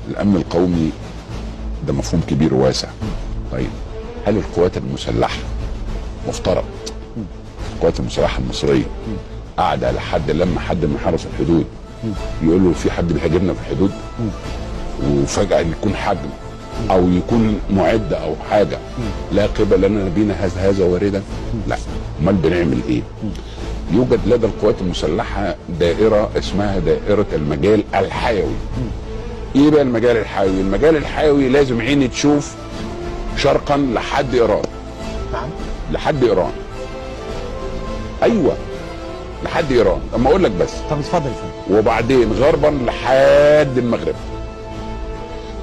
الامن القومي ده مفهوم كبير وواسع. طيب هل القوات المسلحه مفترض القوات المسلحه المصريه قاعده لحد لما حد من حرس الحدود يقول له في حد بيهاجمنا في الحدود، وفجاه يكون حجم او يكون معد او حاجه لا قبل لنا بينا هذا واردا؟ لا. امال بنعمل ايه؟ يوجد لدى القوات المسلحه دائره اسمها دائره المجال الحيوي. ايه بقى المجال الحيوي؟ المجال الحيوي لازم عيني تشوف شرقا لحد ايران. نعم. لحد ايران. ايوه لحد ايران. اما اقول لك بس. طب اتفضل يا فندم. وبعدين غربا لحد المغرب،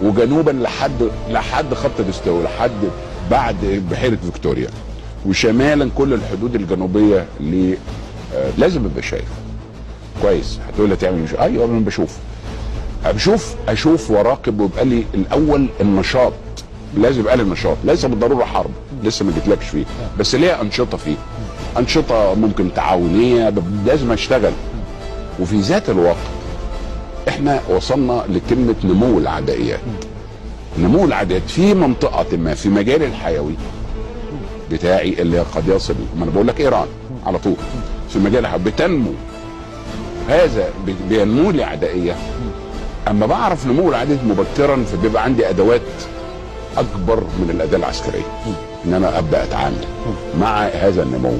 وجنوبا لحد خط الاستواء، لحد بعد بحيره فيكتوريا، وشمالا كل الحدود الجنوبيه لازم ابقى شايف كويس. هتقول لي تعمل مش ايوه انا اشوف وراقب، ويبقى لي الاول النشاط. لازم يبقى لي النشاط، ليس بالضروره حرب لسه ما جيتلكش فيه، بس ليها انشطه فيه، انشطه ممكن تعاونيه لازم اشتغل. وفي ذات الوقت احنا وصلنا لكلمه نمو العدائيات. نمو العدائيات في منطقه ما في مجال الحيوي بتاعي اللي قد يصل، ما انا بقول لك ايران على طول في مجال الحيوي بتنمو، هذا بينمو لي عدائيه. اما بعرف نمو العدائيات مبكرا فبيبقى عندي ادوات اكبر من الاداه العسكريه ان انا ابدا اتعامل مع هذا النمو.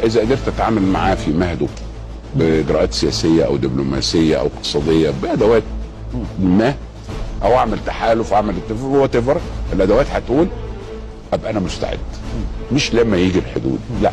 اذا قدرت اتعامل معاه في مهده باجراءات سياسيه او دبلوماسيه او اقتصاديه بادوات ما، او اعمل تحالف، اعمل وات ايفر، الادوات هتقول ابقى انا مستعد. مش لما يجي الحدود، لا.